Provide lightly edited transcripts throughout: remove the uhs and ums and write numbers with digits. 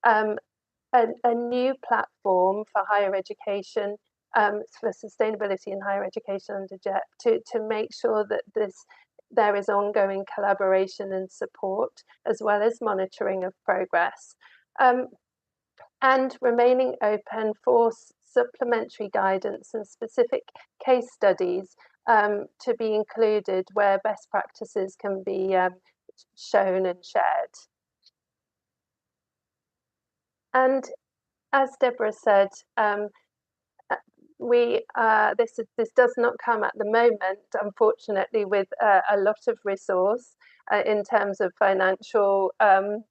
a new platform for higher education, for sustainability in higher education under JEP, to make sure that there is ongoing collaboration and support, as well as monitoring of progress, and remaining open for supplementary guidance and specific case studies to be included where best practices can be shown and shared. And as Deborah said, this does not come at the moment, unfortunately, with a lot of resource in terms of financial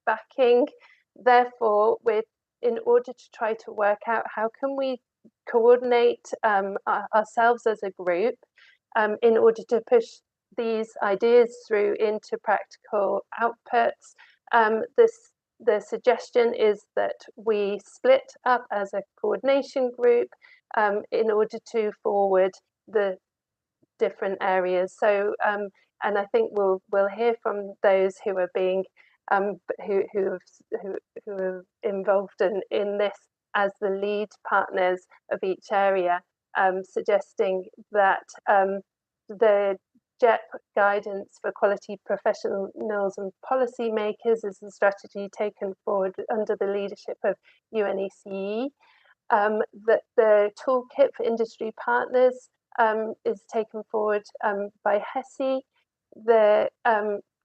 backing. Therefore, in order to try to work out how can we coordinate ourselves as a group in order to push these ideas through into practical outputs, the suggestion is that we split up as a coordination group in order to forward the different areas. So, and I think we'll hear from those who are being who are involved in this as the lead partners of each area, suggesting that the JEP guidance for quality professionals and policymakers is a strategy taken forward under the leadership of UNECE, that the toolkit for industry partners is taken forward by HESI, the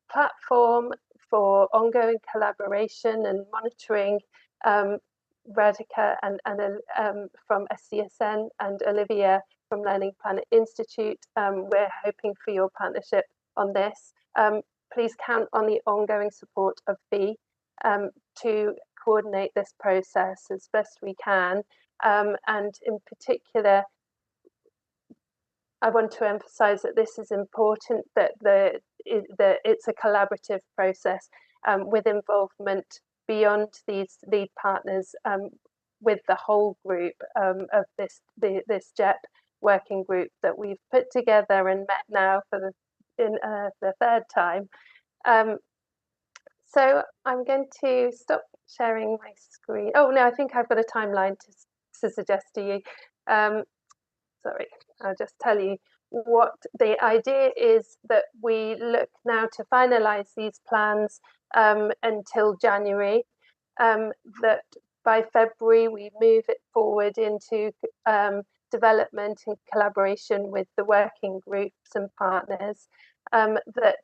platform for ongoing collaboration and monitoring, Radhika and from SCSN, and Olivia from Learning Planet Institute. We're hoping for your partnership on this. Please count on the ongoing support of FEE to coordinate this process as best we can. And in particular, I want to emphasize that this is important, that it's a collaborative process with involvement beyond these lead partners, with the whole group of this JEP working group that we've put together and met now for the third time. So I'm going to stop sharing my screen. Oh no, I think I've got a timeline to suggest to you. Sorry, I'll just tell you what the idea is, that we look now to finalize these plans until January, that by February we move it forward into development in collaboration with the working groups and partners, that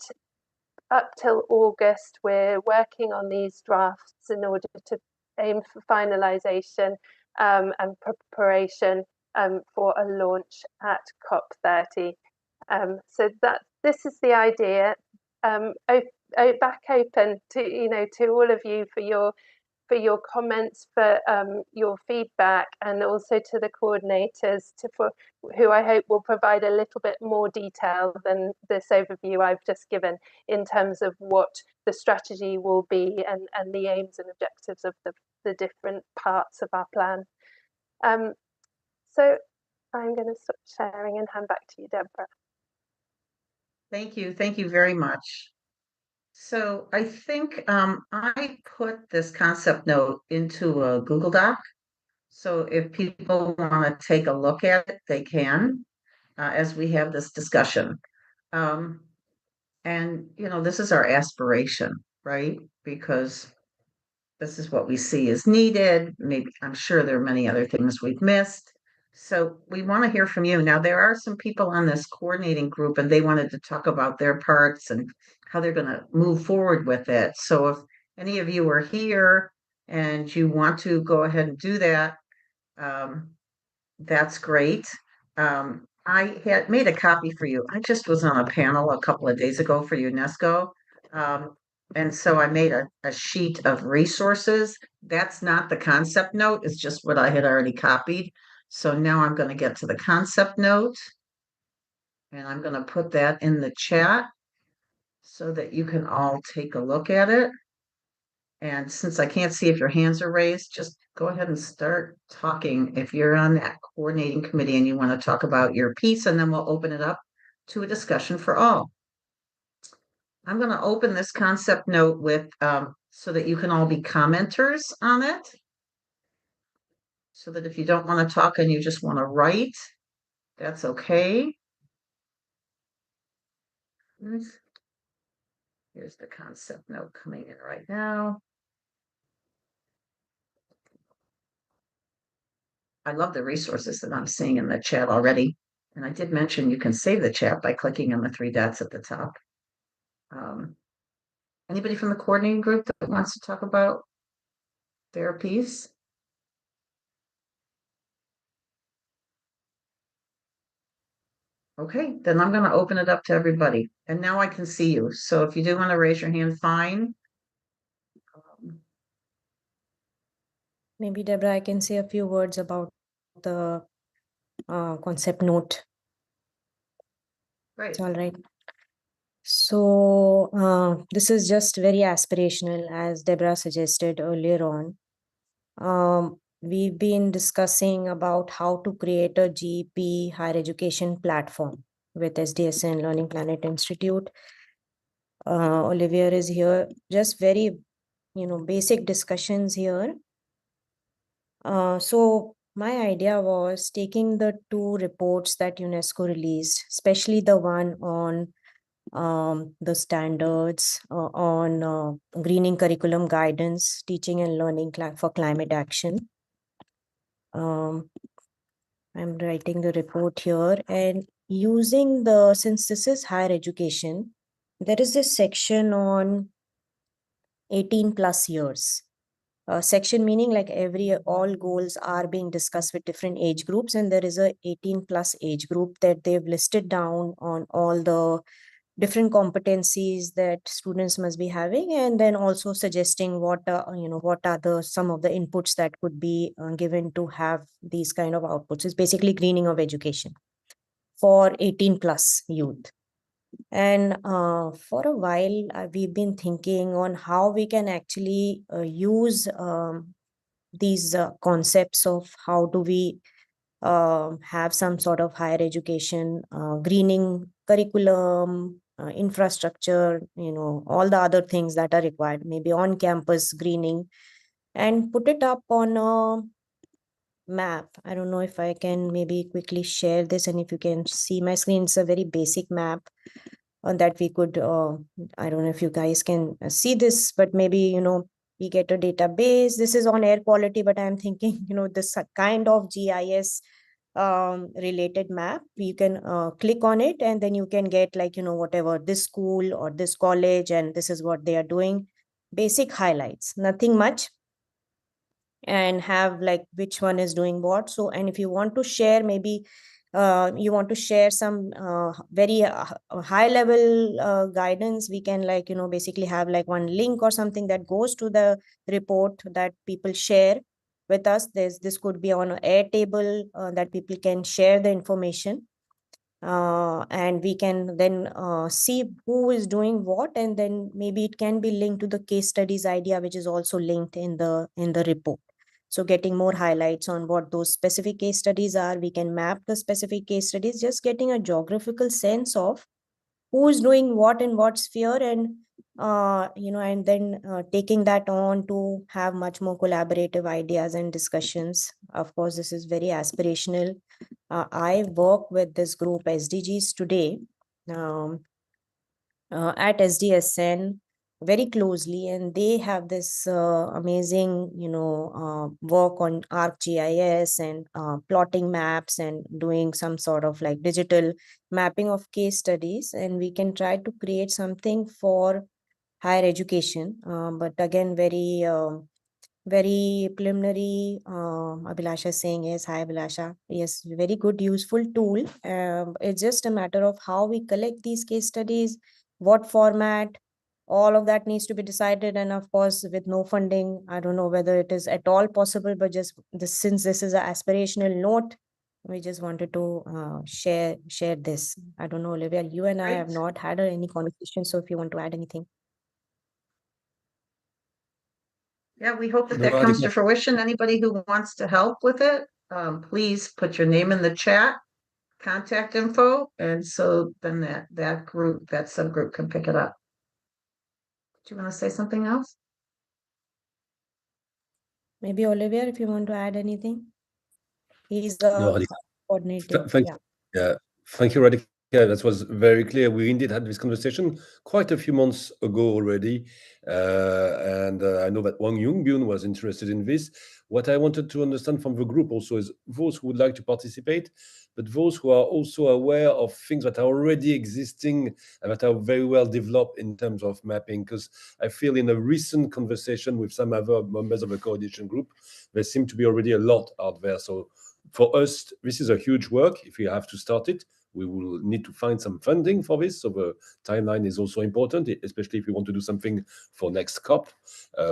up till August we're working on these drafts in order to aim for finalization and preparation for a launch at COP30. So this is the idea. Back open to to all of you for your comments, for your feedback, and also to the coordinators who I hope will provide a little bit more detail than this overview I've just given in terms of what the strategy will be and the aims and objectives of the different parts of our plan. So I'm going to stop sharing and hand back to you, Deborah. Thank you very much. So I think I put this concept note into a Google Doc. So if people want to take a look at it, they can, as we have this discussion. And, this is our aspiration, right? Because this is what we see is needed. Maybe, I'm sure there are many other things we've missed. So we want to hear from you. Now, there are some people on this coordinating group, and they wanted to talk about their parts and how they're going to move forward with it. So if any of you are here and you want to go ahead and do that, that's great. I had made a copy for you. I just was on a panel a couple of days ago for UNESCO. And so I made a sheet of resources. That's not the concept note. It's just what I had already copied. So now I'm going to get to the concept note. And I'm going to put that in the chat so that you can all take a look at it. And since I can't see if your hands are raised, just go ahead and start talking if you're on that coordinating committee and you want to talk about your piece, and then we'll open it up to a discussion for all. I'm going to open this concept note with so that you can all be commenters on it. So that if you don't want to talk and you just want to write, that's okay. Here's the concept note coming in right now. I love the resources that I'm seeing in the chat already. And I did mention you can save the chat by clicking on the 3 dots at the top. Anybody from the coordinating group that wants to talk about their piece? Okay, then I'm going to open it up to everybody. And now I can see you. So if you do want to raise your hand, fine. Maybe, Deborah, I can say a few words about the concept note. Great. It's all right. So this is just very aspirational, as Deborah suggested earlier on. We've been discussing about how to create a GEP higher education platform with SDSN Learning Planet Institute. Olivia is here. Just very, basic discussions here. So my idea was taking the 2 reports that UNESCO released, especially the one on the standards on greening curriculum guidance, teaching and learning for climate action. I'm writing the report here, and using since this is higher education, there is this section on 18 plus years. Section meaning like all goals are being discussed with different age groups, and there is a 18 plus age group that they've listed down on all the different competencies that students must be having, and then also suggesting what are some of the inputs that could be given to have these kind of outputs. It's basically greening of education for 18 plus youth. And for a while, we've been thinking on how we can actually use these concepts of how do we have some sort of higher education, greening curriculum, infrastructure, all the other things that are required, maybe on campus greening, and put it up on a map. I don't know if I can maybe quickly share this, and if you can see my screen, it's a very basic map that we could, I don't know if you guys can see this, but maybe, we get a database. This is on air quality, but I'm thinking, this kind of GIS related map, you can click on it, and then you can get like, whatever this school or this college, and this is what they are doing, basic highlights, nothing much, and have like which one is doing what. So, and if you want to share, maybe you want to share some very high level guidance, we can like, basically have like one link or something that goes to the report that people share with us. This could be on an Airtable that people can share the information. And we can then see who is doing what, and then maybe it can be linked to the case studies idea, which is also linked in the report. So getting more highlights on what those specific case studies are, we can map the specific case studies, just getting a geographical sense of who is doing what in what sphere, and and then taking that on to have much more collaborative ideas and discussions. Of course, this is very aspirational. I work with this group SDGs today at SDSN very closely, and they have this amazing, work on ArcGIS and plotting maps and doing some sort of like digital mapping of case studies, and we can try to create something for higher education. But again, very preliminary. Abhilasha is saying yes. Hi, Abhilasha. Yes, very good, useful tool. It's just a matter of how we collect these case studies, what format, all of that needs to be decided. And of course, with no funding, I don't know whether it is at all possible, but just this, since this is an aspirational note, we just wanted to share this. I don't know, Olivia, you and I have not had any conversation. So if you want to add anything. Yeah, we hope that comes to fruition. Anybody who wants to help with it, please put your name in the chat, contact info, and so then that subgroup can pick it up. Do you want to say something else? Maybe Olivier, if you want to add anything. He's the No, Radhika. coordinator. Thank you. Yeah, thank you, Radhika. That was very clear. We indeed had this conversation quite a few months ago already, and I know that Wang Yungbun was interested in this. What I wanted to understand from the group also is those who would like to participate, but those who are also aware of things that are already existing and that are very well developed in terms of mapping, because I feel in a recent conversation with some other members of the coordination group, there seem to be already a lot out there. So for us, this is a huge work. If we have to start it, we will need to find some funding for this. So the timeline is also important, especially if we want to do something for next COP,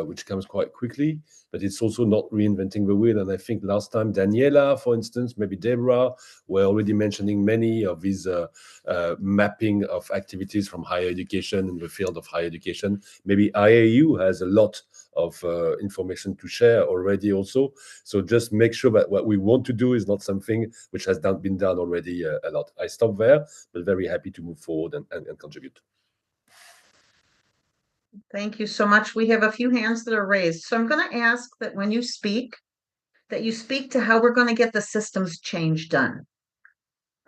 which comes quite quickly. But it's also not reinventing the wheel. And I think last time, Daniela, for instance, maybe Deborah, were already mentioning many of these mapping of activities from higher education in the field of higher education. Maybe IAU has a lot of information to share already also. So just make sure that what we want to do is not something which has been done already a lot. I stop there, but very happy to move forward and contribute. Thank you so much. We have a few hands that are raised. So I'm going to ask that when you speak, that you speak to how we're going to get the systems change done.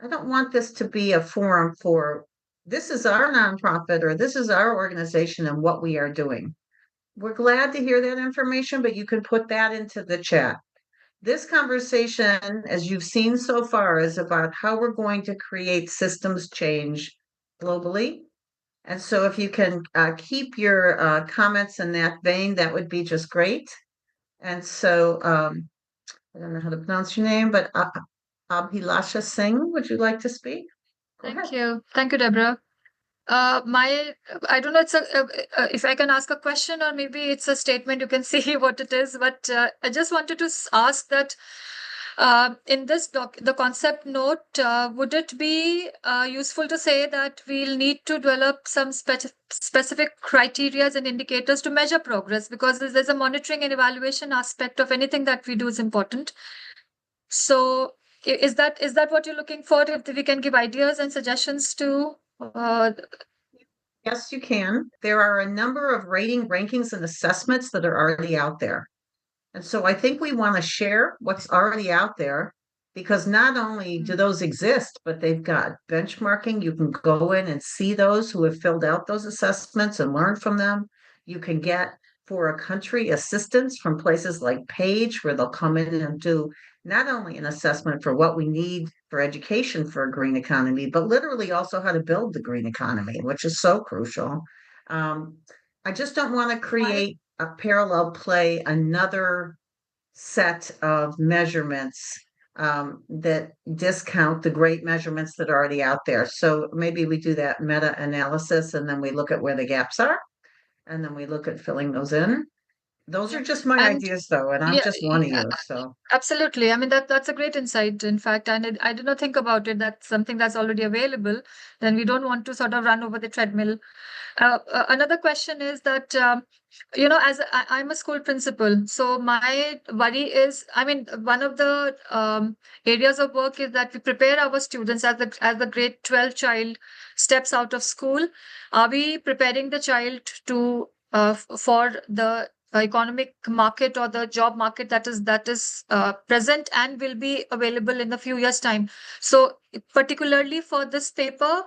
I don't want this to be a forum for, this is our nonprofit or this is our organization and what we are doing. We're glad to hear that information, but you can put that into the chat. This conversation, as you've seen so far, is about how we're going to create systems change globally. And so if you can keep your comments in that vein, that would be just great. And so I don't know how to pronounce your name, but Abhilasha Singh, would you like to speak? Thank you. Thank you, Deborah. I don't know if I can ask a question or maybe it's a statement, you can see what it is, but I just wanted to ask that in this the concept note, would it be useful to say that we'll need to develop some specific criteria and indicators to measure progress, because there's a monitoring and evaluation aspect of anything that we do is important. So is that what you're looking for? If we can give ideas and suggestions to Yes, you can. There are a number of rating, rankings, and assessments that are already out there. And so I think we want to share what's already out there, because not only do those exist, but they've got benchmarking. You can go in and see those who have filled out those assessments and learn from them. You can get, for a country, assistance from places like Page, where they'll come in and do not only an assessment for what we need for education for a green economy, but literally also how to build the green economy, which is so crucial. I just don't want to create a parallel play, another set of measurements that discount the great measurements that are already out there. So maybe we do that meta-analysis and then we look at where the gaps are and then we look at filling those in. Those are just my ideas though, and I'm just one of you. So absolutely. I mean, that's a great insight, in fact, and I did not think about it. That's something that's already available. Then we don't want to sort of run over the treadmill. Another question is that, as I'm a school principal, so my worry is, I mean, one of the areas of work is that we prepare our students as the grade 12 child steps out of school. Are we preparing the child to for the economic market or the job market that is present and will be available in a few years' time? So particularly for this paper,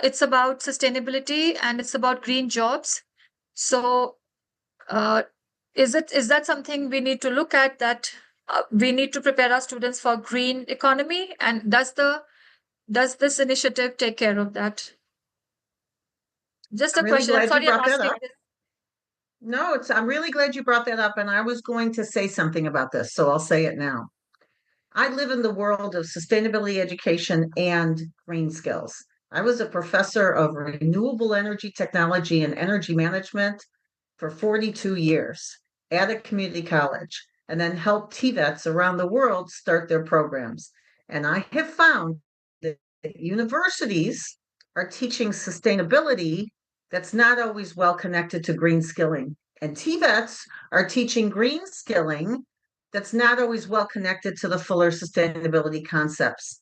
it's about sustainability and it's about green jobs. So is that something we need to look at, that we need to prepare our students for green economy? And does this initiative take care of that? Just a question. I'm sorry, I'm asking this. No, I'm really glad you brought that up, and I was going to say something about this, so I'll say it now. I live in the world of sustainability education and green skills. I was a professor of renewable energy technology and energy management for 42 years at a community college, and then helped TVETs around the world start their programs. And I have found that universities are teaching sustainability that's not always well connected to green skilling. And TVETs are teaching green skilling that's not always well connected to the fuller sustainability concepts.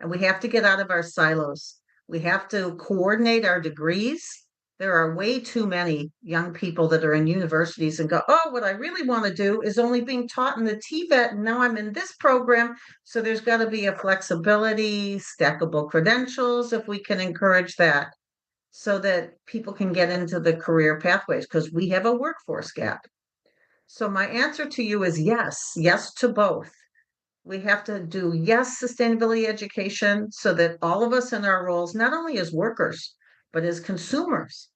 And we have to get out of our silos. We have to coordinate our degrees. there are way too many young people that are in universities and go, oh, what I really want to do is only being taught in the TVET, and now I'm in this program. So there's got to be a flexibility, stackable credentials, if we can encourage that, so that people can get into the career pathways, because we have a workforce gap. So my answer to you is yes to both. We have to do, yes, sustainability education, so that all of us in our roles, not only as workers, but as consumers,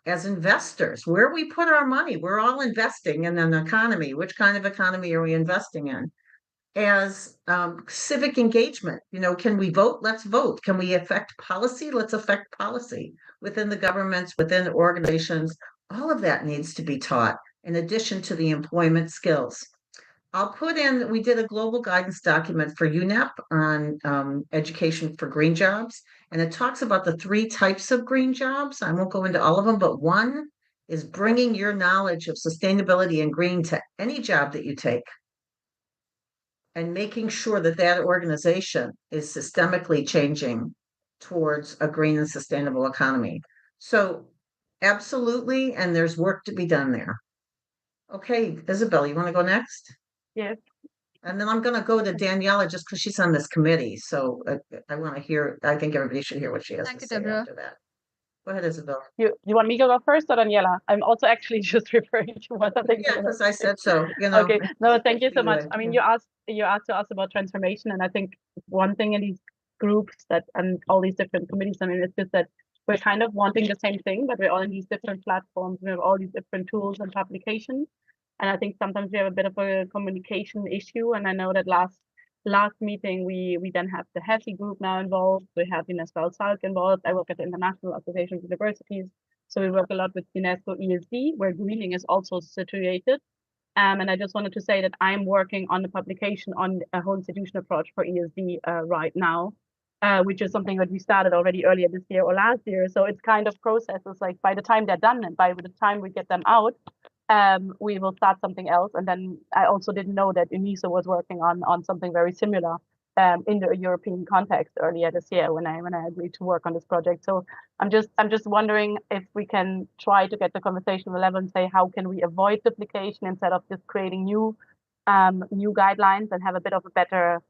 as investors, where we put our money, we're all investing in an economy. Which kind of economy are we investing in? As civic engagement, can we vote? Let's vote. Can we affect policy? Let's affect policy within the governments, within organizations. All of that needs to be taught, in addition to the employment skills. I'll put in, we did a global guidance document for UNEP on education for green jobs, and it talks about the 3 types of green jobs. I won't go into all of them, but one is bringing your knowledge of sustainability and green to any job that you take, and making sure that that organization is systemically changing towards a green and sustainable economy. So absolutely, and there's work to be done there. Okay, Isabel, you want to go next? Yes. And then I'm going to go to Daniela, just because she's on this committee. So I want to hear, I think everybody should hear what she has Thank to you, say Deborah. after that. Go ahead, Isabel. You want me to go first or Daniela? I'm also actually just referring to what I think. Yeah, because I said so, Okay, no, thank you so much. anyway, I mean, yeah. you asked to us about transformation, and I think one thing in these groups that and all these different committees, I mean, it's just that we're kind of wanting the same thing, but we're all in these different platforms. We have all these different tools and publications, and I think sometimes we have a bit of a communication issue. And I know that last meeting we then have the HESI group now involved. We have UNESCO SALC involved. I work at the International Association of Universities, so we work a lot with UNESCO ESD, where greening is also situated. And I just wanted to say that I'm working on the publication on a whole institution approach for ESD right now, which is something that we started already earlier this year or last year. So it's kind of processes, like by the time they're done and by the time we get them out, we will start something else. And then I also didn't know that UNISO was working on something very similar in the European context earlier this year when I agreed to work on this project. So I'm just wondering if we can try to get the conversation level and say, how can we avoid duplication instead of just creating new guidelines, and have a bit of a better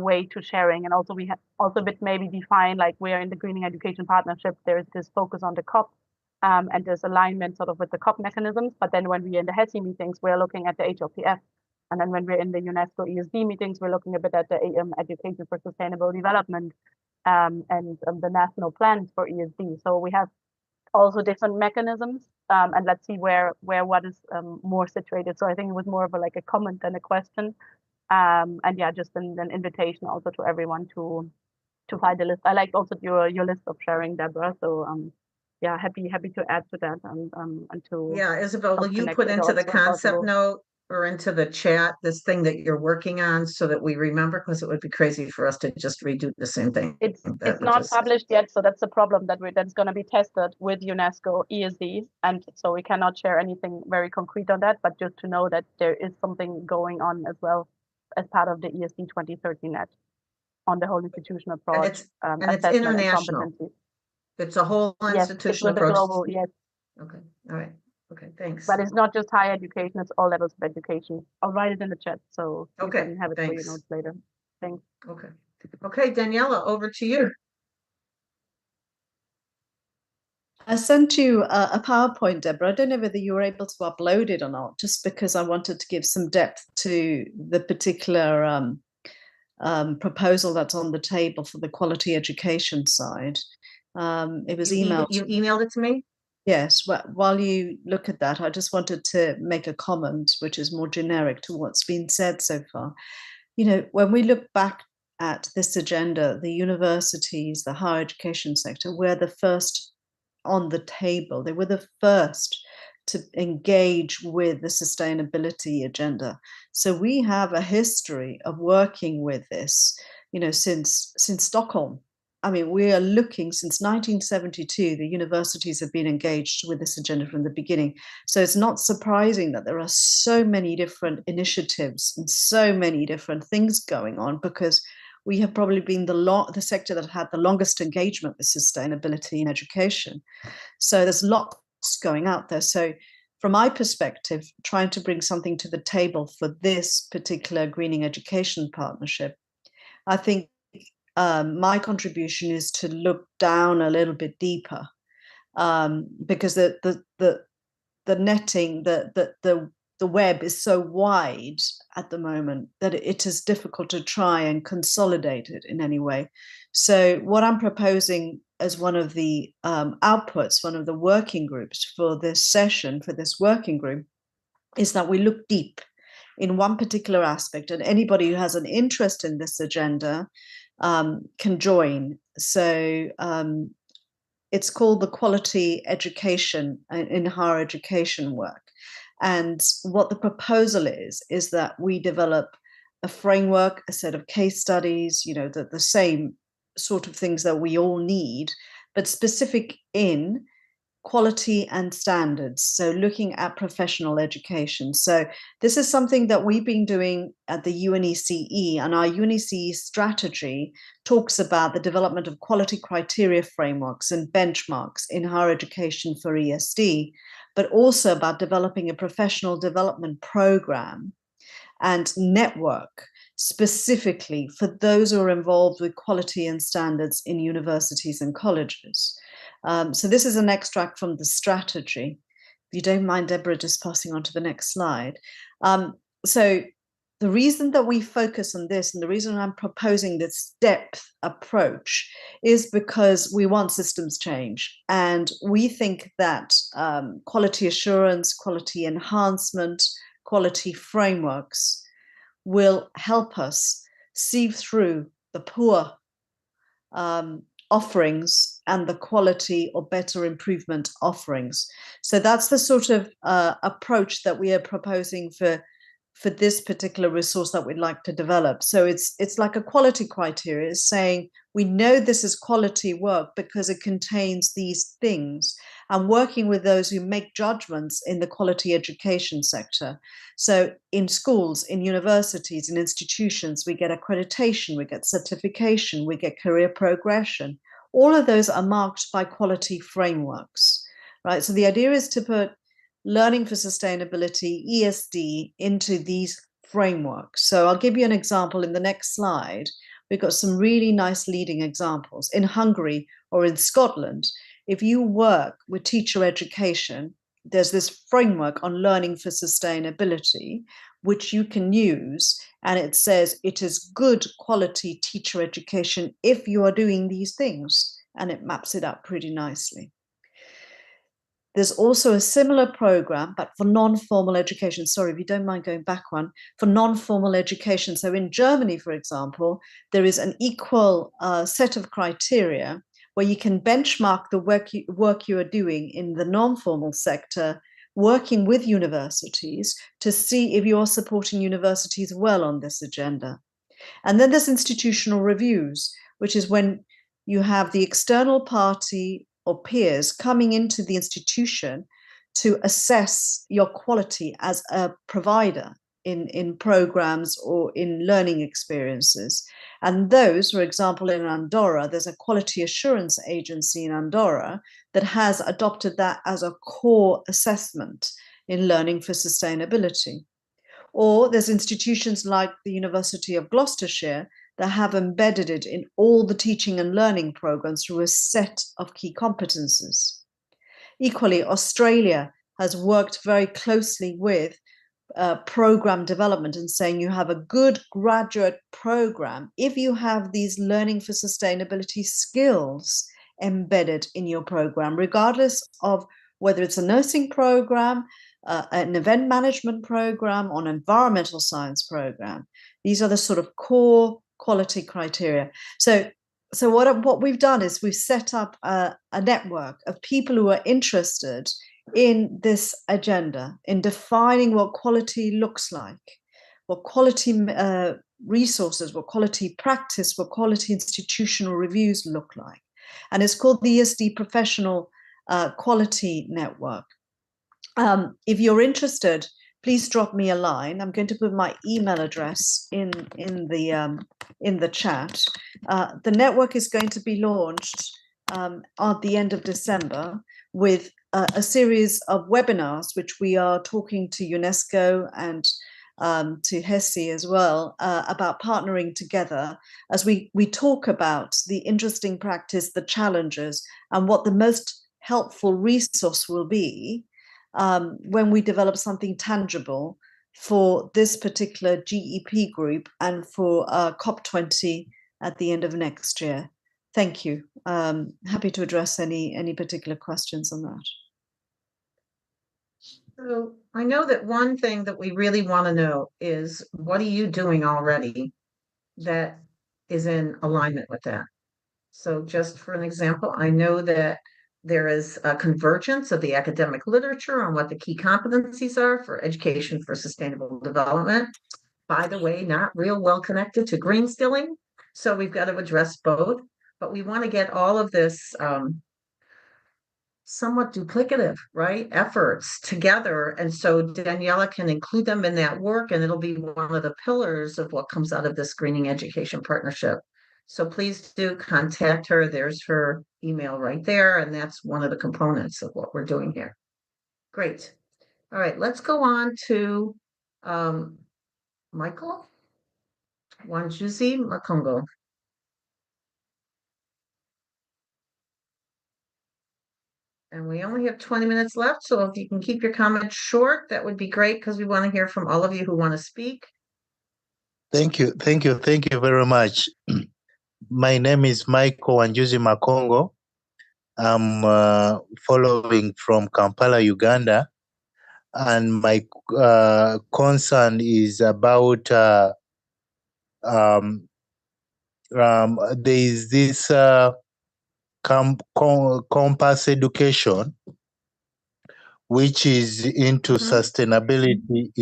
way to sharing. And also we have also a bit maybe define, like, we're in the Greening Education Partnership, there's this focus on the COP, and there's alignment sort of with the COP mechanisms. But then when we're in the HESI meetings, we're looking at the HLPF. And then when we're in the UNESCO ESD meetings, we're looking a bit at the Education for Sustainable Development and the national plans for ESD. So we have also different mechanisms, and let's see where what is more situated. So I think it was more of a comment than a question. And yeah, just an invitation also to everyone to find a list. I liked also your list of sharing, Deborah. So yeah, happy to add to that and to. Yeah, Isabel, will you put into the concept note or into the chat this thing that you're working on, so that we remember, because it would be crazy for us to just redo the same thing. It's not published yet, so that's the problem, that's going to be tested with UNESCO ESD, and so we cannot share anything very concrete on that, but just to know that there is something going on as well as part of the ESD 2030 net on the whole institutional approach. And it's international. It's a whole institutional approach. Global, yes. Okay. All right. Okay. Thanks. But it's not just higher education; it's all levels of education. I'll write it in the chat so you can have it for your notes later. Thanks. Okay. Okay, Daniela, over to you. I sent you a PowerPoint, Deborah. I don't know whether you were able to upload it or not, just because I wanted to give some depth to the particular proposal that's on the table for the quality education side. It was emailed. You emailed it to me? Yes. Well, while you look at that, I just wanted to make a comment, which is more generic to what's been said so far. You know, when we look back at this agenda, the universities, the higher education sector were the first on the table. They were the first to engage with the sustainability agenda. So we have a history of working with this, you know, since Stockholm. I mean, we are looking since 1972, the universities have been engaged with this agenda from the beginning. So it's not surprising that there are so many different initiatives and so many different things going on, because we have probably been the sector that had the longest engagement with sustainability in education. So there's lots going out there. So from my perspective, trying to bring something to the table for this particular Greening Education Partnership, I think my contribution is to look down a little bit deeper, because the netting, the web is so wide at the moment that it is difficult to try and consolidate it in any way. So what I'm proposing as one of the outputs, one of the working groups for this session, for this working group, is that we look deep in one particular aspect, and anybody who has an interest in this agenda can join. So it's called the Quality Education in Higher Education work. And what the proposal is that we develop a framework, a set of case studies, you know, the same sort of things that we all need, but specific in quality and standards. So looking at professional education. So this is something that we've been doing at the UNECE, and our UNECE strategy talks about the development of quality criteria frameworks and benchmarks in higher education for ESD, but also about developing a professional development program and network specifically for those who are involved with quality and standards in universities and colleges. So this is an extract from the strategy. If you don't mind, Deborah, just passing on to the next slide. So the reason that we focus on this, and the reason I'm proposing this depth approach, is because we want systems change. And we think that quality assurance, quality enhancement, quality frameworks will help us sieve through the poor offerings and the quality or better improvement offerings. So that's the sort of approach that we are proposing for this particular resource that we'd like to develop. So it's like a quality criteria. It's saying we know this is quality work because it contains these things, and working with those who make judgments in the quality education sector. So in schools, in universities, in institutions, we get accreditation, we get certification, we get career progression. All of those are marked by quality frameworks, right? So the idea is to put learning for sustainability, ESD, into these frameworks. So I'll give you an example in the next slide. We've got some really nice leading examples. In Hungary or in Scotland, if you work with teacher education, there's this framework on learning for sustainability, which you can use. And it says it is good quality teacher education if you are doing these things. And it maps it out pretty nicely. There's also a similar program, but for non-formal education. Sorry, if you don't mind going back one, for non-formal education. So in Germany, for example, there is an equal set of criteria where you can benchmark the work you are doing in the non-formal sector, working with universities to see if you're supporting universities well on this agenda. And then there's institutional reviews, which is when you have the external party or peers coming into the institution to assess your quality as a provider in programs or in learning experiences. And those, for example, in Andorra, there's a quality assurance agency in Andorra that has adopted that as a core assessment in learning for sustainability. Or there's institutions like the University of Gloucestershire that have embedded it in all the teaching and learning programs through a set of key competences. Equally, Australia has worked very closely with program development and saying you have a good graduate program if you have these learning for sustainability skills embedded in your program, regardless of whether it's a nursing program, an event management program, or an environmental science program. These are the sort of core quality criteria. So what we've done is we've set up a network of people who are interested in this agenda, in defining what quality looks like, what quality resources, what quality practice, what quality institutional reviews look like. And it's called the ESD Professional Quality Network. If you're interested, please drop me a line. I'm going to put my email address in the chat. The network is going to be launched at the end of December with a series of webinars, which we are talking to UNESCO and to HESI as well, about partnering together as we talk about the interesting practice, the challenges, and what the most helpful resource will be when we develop something tangible for this particular GEP group and for COP20 at the end of next year. Thank you. Happy to address any particular questions on that. So I know that one thing that we really want to know is, what are you doing already that is in alignment with that? So just for an example, I know that there is a convergence of the academic literature on what the key competencies are for education for sustainable development. By the way, not real well connected to green skilling. So we've got to address both, but we want to get all of this somewhat duplicative, right, efforts together. And so Daniela can include them in that work, and it'll be one of the pillars of what comes out of this Greening Education Partnership. So please do contact her. There's her email right there, and that's one of the components of what we're doing here. Great. All right, let's go on to Michael Wanjuzi Makongo. And we only have 20 minutes left, so if you can keep your comments short, that would be great, because we want to hear from all of you who want to speak. Thank you very much. My name is Michael Wanjuzi Makongo. I'm following from Kampala, Uganda, and my concern is about there is this compass education, which is into sustainability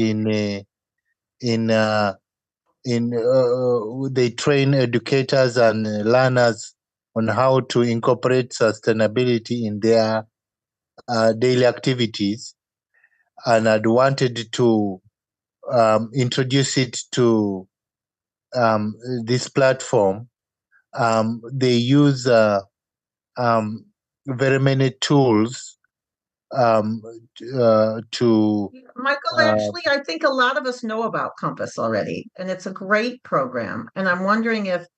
they train educators and learners on how to incorporate sustainability in their daily activities, and I'd wanted to introduce it to this platform. They use very many tools to Michael, actually, I think a lot of us know about Compass already, and it's a great program. And I'm wondering if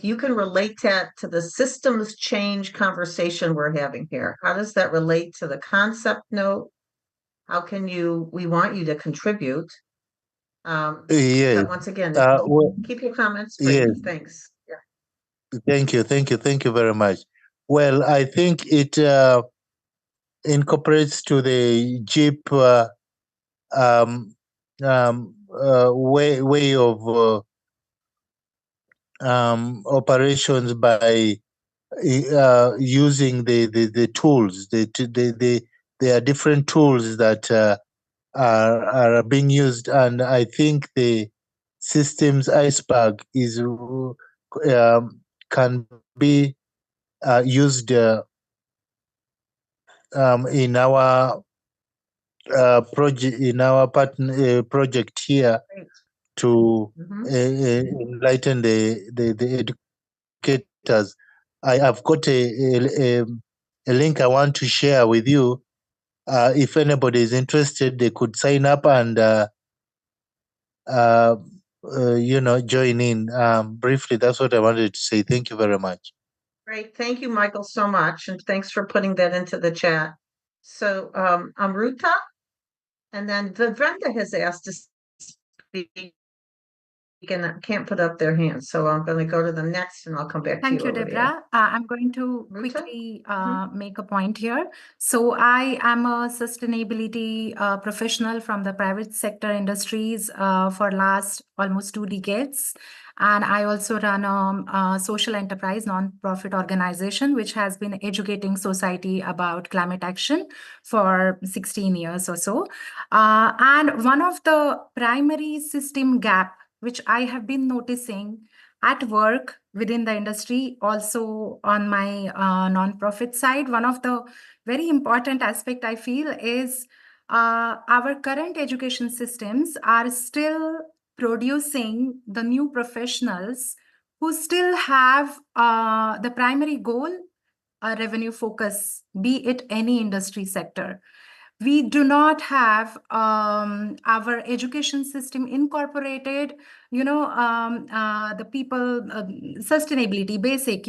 you can relate that to the systems change conversation we're having here. How does that relate to the concept note? How can we want you to contribute. yes. But once again, keep your comments brief. Yes. Thanks. Yeah. Thank you very much. Well, I think it incorporates to the JEEP way of operations by using the tools. There are different tools that are being used, and I think the systems iceberg is can be used in our project here to enlighten the educators. I have got a link I want to share with you. If anybody is interested, they could sign up and join in. Briefly, that's what I wanted to say. Thank you very much. Great. Thank you, Michael, so much. And thanks for putting that into the chat. So Amruta, and then Brenda has asked to speak and can't put up their hands. So I'm going to go to the next and I'll come back to you. Thank you, Deborah. I'm going to quickly make a point here. So I am a sustainability professional from the private sector industries for last almost 2 decades. And I also run a social enterprise non-profit organization, which has been educating society about climate action for 16 years or so. And one of the primary system gap which I have been noticing at work within the industry, also on my non-profit side, one of the very important aspect I feel is our current education systems are still producing the new professionals who still have the primary goal, revenue focus, be it any industry sector. We do not have our education system incorporated, the people, sustainability, basic,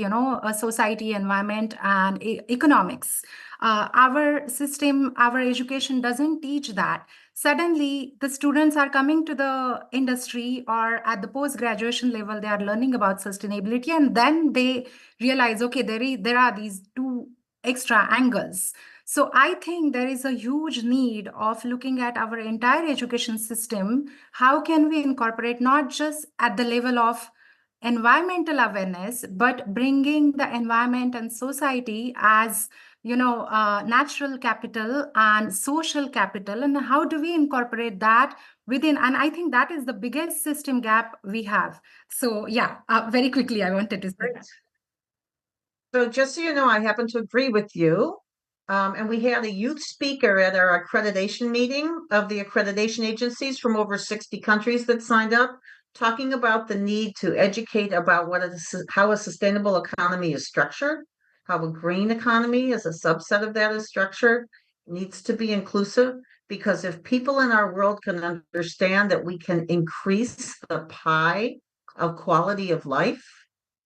society, environment, and economics. Our system, our education doesn't teach that. Suddenly, the students are coming to the industry or at the post-graduation level, they are learning about sustainability, and then they realize, okay, there are these two extra angles. So I think there is a huge need of looking at our entire education system. How can we incorporate not just at the level of environmental awareness, but bringing the environment and society as natural capital and social capital, and how do we incorporate that within? And I think that is the biggest system gap we have. So yeah, very quickly, I wanted to say that. So just so you know, I happen to agree with you. And we had a youth speaker at our accreditation meeting of the accreditation agencies from over 60 countries that signed up, talking about the need to educate about how a sustainable economy is structured, how a green economy as a subset of that is structured, needs to be inclusive, because if people in our world can understand that we can increase the pie of quality of life,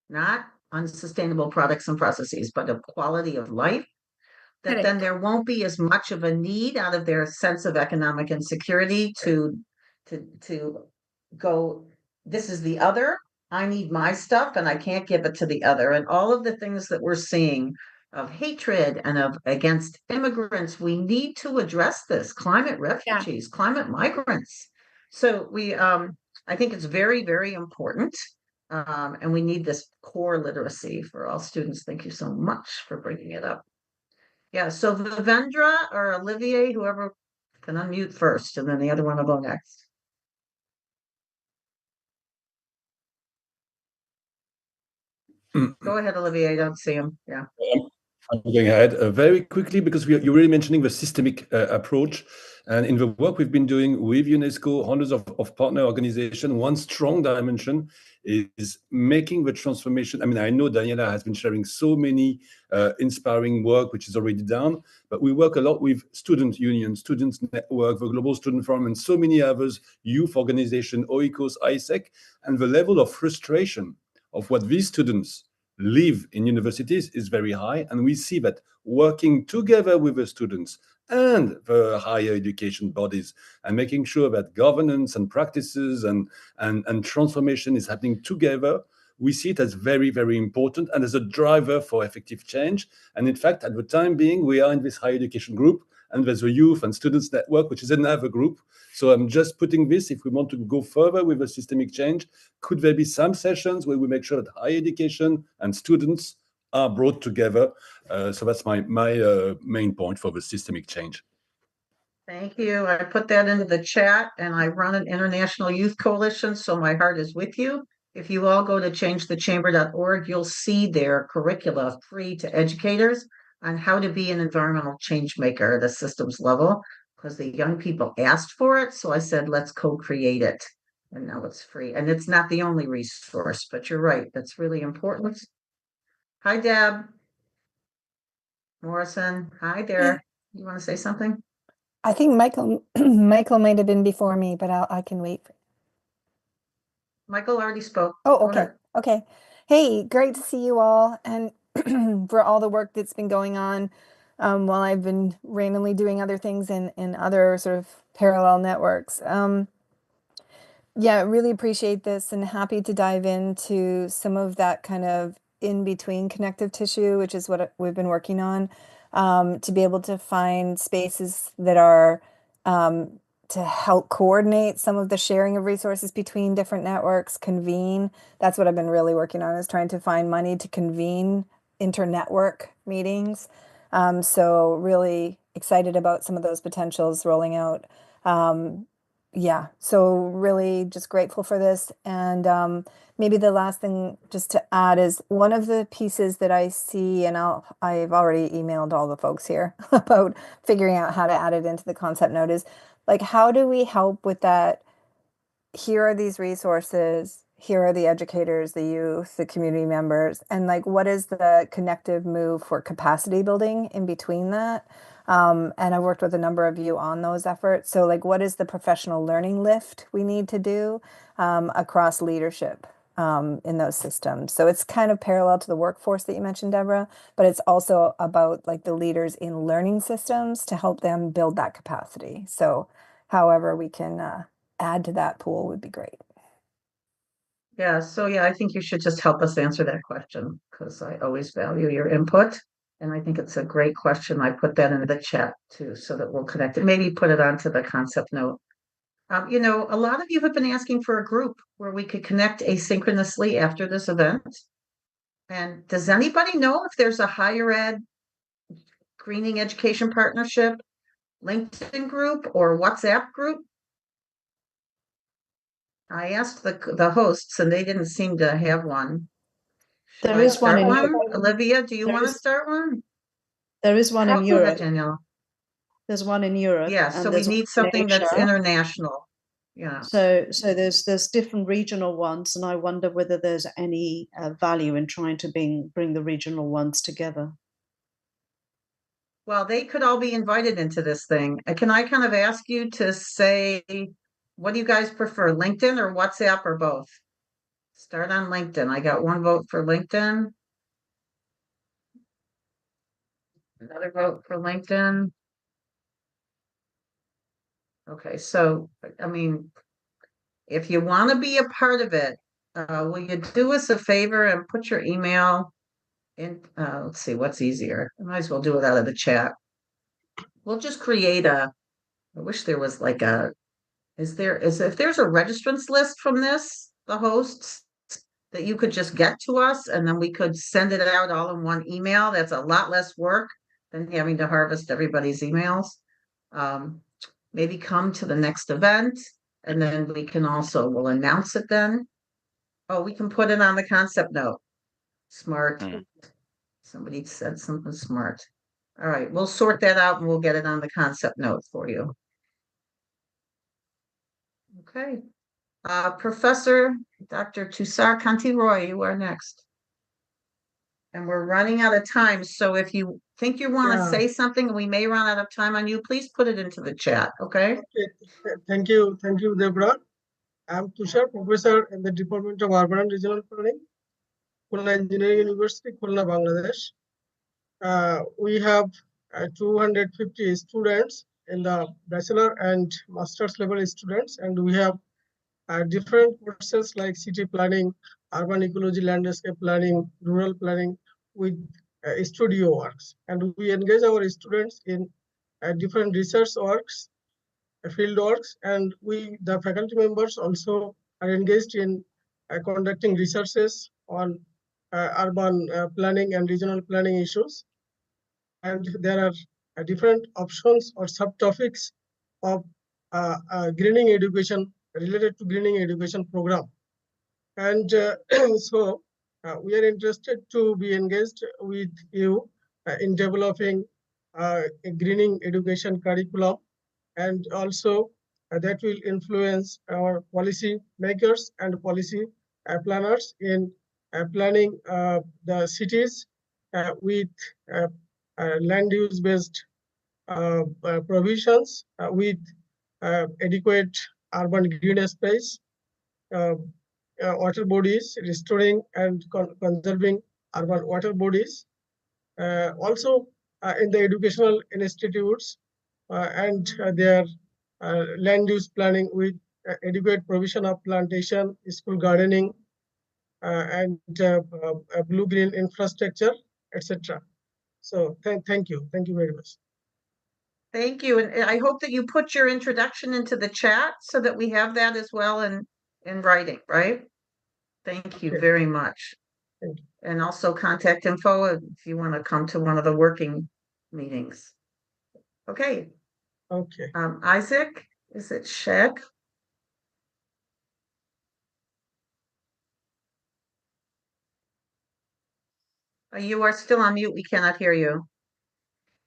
not unsustainable products and processes, but of quality of life, that then there won't be as much of a need out of their sense of economic insecurity to go, this is the other, I need my stuff and I can't give it to the other. And all of the things that we're seeing of hatred and of against immigrants, we need to address this. Climate refugees, climate migrants. So I think it's very, very important. And we need this core literacy for all students. Thank you so much for bringing it up. Yeah, so Vivendra or Olivier, whoever can unmute first, and then the other one will go next. Go ahead, Olivier. I don't see him. Yeah. I'm going ahead very quickly because you're really mentioning the systemic approach. And in the work we've been doing with Unesco, hundreds of partner organizations, one strong dimension is making the transformation. I mean, I know Daniela has been sharing so many inspiring work, which is already done, but we work a lot with student unions, Students Network, the Global Student Forum, and so many others, youth organization, OICOS, ISEC, and the level of frustration of what these students live in universities is very high. And we see that working together with the students and the higher education bodies and making sure that governance and practices and transformation is happening together, we see it as very, very important and as a driver for effective change. And in fact, at the time being, we are in this higher education group, and there's a youth and students network, which is another group. So I'm just putting this, if we want to go further with a systemic change, could there be some sessions where we make sure that higher education and students are brought together? So that's my main point for the systemic change. Thank you. I put that into the chat, and I run an international youth coalition, so my heart is with you. If you all go to changethechamber.org, you'll see their curricula free to educators on how to be an environmental change maker at a systems level, because the young people asked for it. So I said, let's co-create it. And now it's free. And it's not the only resource, but you're right. That's really important. Hi, Deb. Morrison. Hi there. You want to say something? I think Michael might have been before me, but I can wait. Michael already spoke. Oh, okay. Okay. Hey, great to see you all, and for all the work that's been going on while I've been randomly doing other things in other sort of parallel networks. Yeah, really appreciate this and happy to dive into some of that kind of in-between connective tissue, which is what we've been working on, to be able to find spaces that are to help coordinate some of the sharing of resources between different networks, convene. That's what I've been really working on, is trying to find money to convene inter-network meetings. So really excited about some of those potentials rolling out. yeah, so really just grateful for this. And maybe the last thing just to add is one of the pieces that I see, and I've already emailed all the folks here about figuring out how to add it into the concept note, is like, how do we help with that? Here are these resources, here are the educators, the youth, the community members, and like, what is the connective move for capacity building in between that? And I've worked with a number of you on those efforts. So like, what is the professional learning lift we need to do across leadership in those systems? So it's kind of parallel to the workforce that you mentioned, Deborah, but it's also about like the leaders in learning systems to help them build that capacity. So however we can add to that pool would be great. Yeah, so yeah, I think you should just help us answer that question, because I always value your input. And I think it's a great question. I put that into the chat too, so that we'll connect it. Maybe put it onto the concept note. You know, a lot of you have been asking for a group where we could connect asynchronously after this event. And does anybody know if there's a higher ed greening education partnership LinkedIn group or WhatsApp group? I asked the hosts and they didn't seem to have one. There is one in Europe. Olivia, do you want to start one? There is one in Europe. Danielle. There's one in Europe. Yeah, so we need something that's international. Yeah. So there's different regional ones, and I wonder whether there's any value in trying to bring the regional ones together. Well, they could all be invited into this thing. Can I kind of ask you to say, what do you guys prefer, LinkedIn or WhatsApp or both? Start on LinkedIn. I got one vote for LinkedIn. Another vote for LinkedIn. Okay, so, I mean, if you want to be a part of it, will you do us a favor and put your email in? Let's see, what's easier? I might as well do it out of the chat. We'll just create I wish there was like if there's a registrants list from this, the hosts, that you could just get to us and then we could send it out all in one email. That's a lot less work than having to harvest everybody's emails. Maybe come to the next event and then we'll announce it then. Oh, we can put it on the concept note. Smart. Somebody said something smart. All right, we'll sort that out and we'll get it on the concept note for you. Okay. Professor Dr. Tushar Kanti-Roy, you are next. And we're running out of time. So if you think you want to say something and we may run out of time on you, please put it into the chat, okay? Thank you, Deborah. I'm Tushar, professor in the Department of Urban and Regional Planning, Khulna Engineering University, Khulna, Bangladesh. We have 250 students in the bachelor and master's level students, and we have different courses like city planning, urban ecology, landscape planning, rural planning with studio works. And we engage our students in different research works, field works, and the faculty members also are engaged in conducting researches on urban planning and regional planning issues. And there are different options or subtopics of greening education related to greening education program. And so we are interested to be engaged with you in developing a greening education curriculum, and also that will influence our policy makers and policy planners in planning the cities with land use based provisions with adequate urban green space, water bodies, restoring and conserving urban water bodies. Also in the educational institutes and their land use planning with adequate provision of plantation, school gardening, and blue-green infrastructure, etc. So thank you very much. Thank you, and I hope that you put your introduction into the chat so that we have that as well in writing, right? Thank you very much. Thank you. And also contact info if you want to come to one of the working meetings. Okay. Okay. Isaac, is it Shek? You are still on mute. We cannot hear you.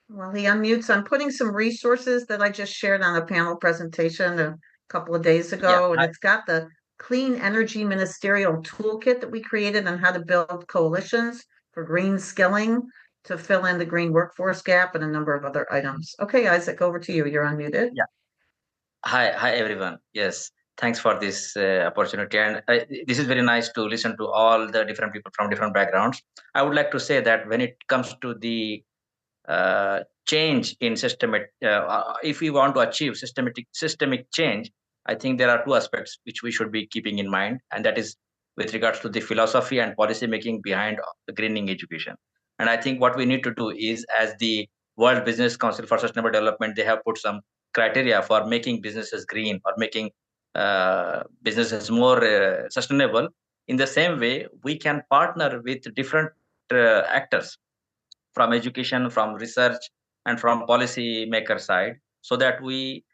While he unmutes, I'm putting some resources that I just shared on a panel presentation a couple of days ago, and it's got the Clean Energy Ministerial Toolkit that we created on how to build coalitions for green skilling to fill in the green workforce gap and a number of other items. Okay, Isaac, over to you. You're unmuted. Yeah. Hi, everyone. Yes, thanks for this opportunity. And this is very nice to listen to all the different people from different backgrounds. I would like to say that when it comes to the change in systemic, if we want to achieve systemic change, I think there are two aspects which we should be keeping in mind, and that is with regards to the philosophy and policy making behind the greening education. And I think what we need to do is, as the World Business Council for Sustainable Development, they have put some criteria for making businesses green or making businesses more sustainable. In the same way, we can partner with different actors from education, from research, and from policy maker side, so that we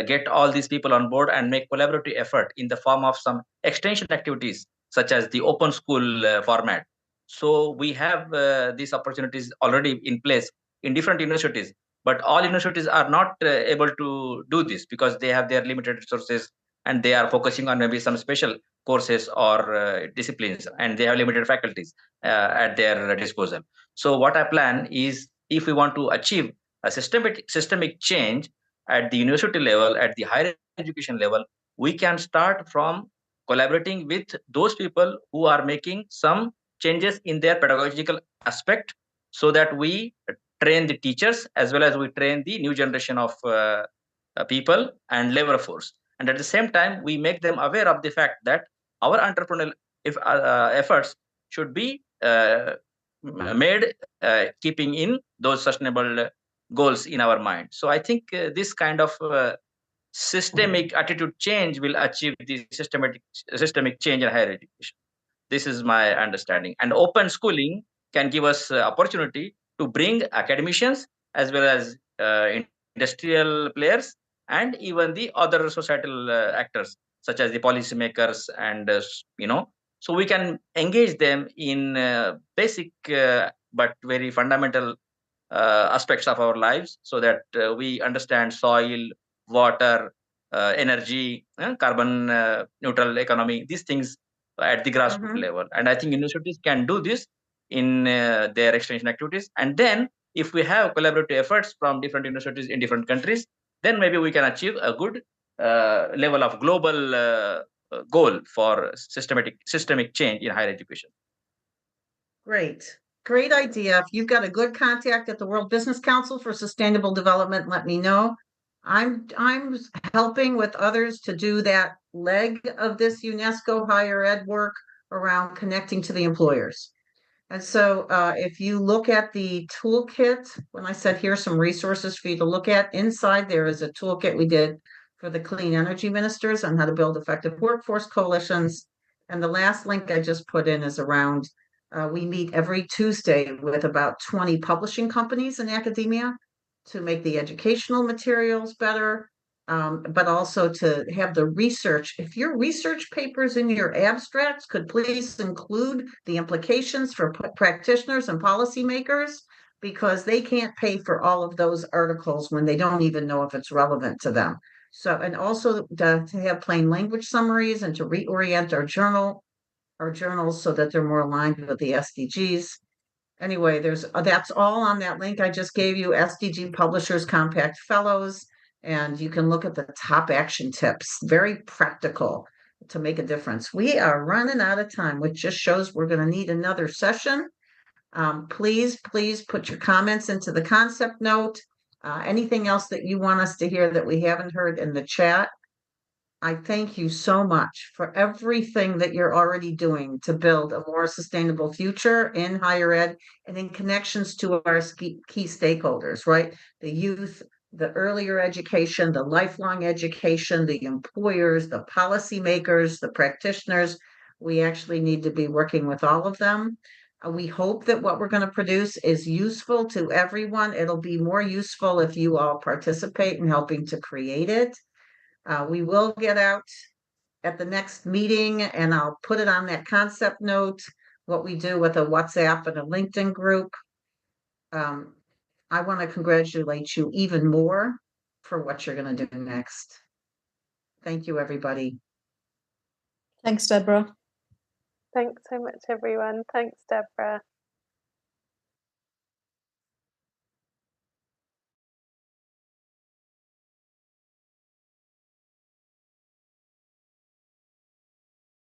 get all these people on board and make collaborative effort in the form of some extension activities, such as the open school format. So we have these opportunities already in place in different universities, but all universities are not able to do this because they have their limited resources and they are focusing on maybe some special courses or disciplines, and they have limited faculties at their disposal. So what I plan is, if we want to achieve a systemic change at the university level, at the higher education level, we can start from collaborating with those people who are making some changes in their pedagogical aspect, so that we train the teachers as well as we train the new generation of people and labor force. And at the same time, we make them aware of the fact that our entrepreneurial efforts should be made keeping in those sustainable goals in our mind. So I think this kind of systemic attitude change will achieve the systemic change in higher education. This is my understanding. And open schooling can give us opportunity to bring academicians as well as industrial players and even the other societal actors, such as the policymakers and so we can engage them in basic but very fundamental aspects of our lives, so that we understand soil, water, energy, carbon neutral economy, these things at the grassroots level. And I think universities can do this in their extension activities. And then if we have collaborative efforts from different universities in different countries, then maybe we can achieve a good level of global goal for systemic change in higher education. Great idea. If you've got a good contact at the World Business Council for Sustainable Development, let me know. I'm helping with others to do that leg of this UNESCO higher ed work around connecting to the employers. And so if you look at the toolkit, when I said here's some resources for you to look at, inside there is a toolkit we did for the clean energy ministers on how to build effective workforce coalitions. And the last link I just put in is around, we meet every Tuesday with about 20 publishing companies in academia to make the educational materials better, but also to have the research. If your research papers in your abstracts could please include the implications for practitioners and policymakers, because they can't pay for all of those articles when they don't even know if it's relevant to them. So, and also to have plain language summaries and to reorient our journals so that they're more aligned with the SDGs. Anyway, that's all on that link I just gave you, SDG Publishers Compact Fellows, and you can look at the top action tips, very practical to make a difference. We are running out of time, which just shows we're going to need another session. Please put your comments into the concept note. Anything else that you want us to hear that we haven't heard in the chat. I thank you so much for everything that you're already doing to build a more sustainable future in higher ed and in connections to our key stakeholders, right? The youth, the earlier education, the lifelong education, the employers, the policymakers, the practitioners. We actually need to be working with all of them. We hope that what we're going to produce is useful to everyone. It'll be more useful if you all participate in helping to create it. We will get out at the next meeting, and I'll put it on that concept note. what we do with a WhatsApp and a LinkedIn group. I want to congratulate you even more for what you're going to do next. Thank you, everybody. Thanks, Deborah. Thanks so much, everyone. Thanks, Deborah.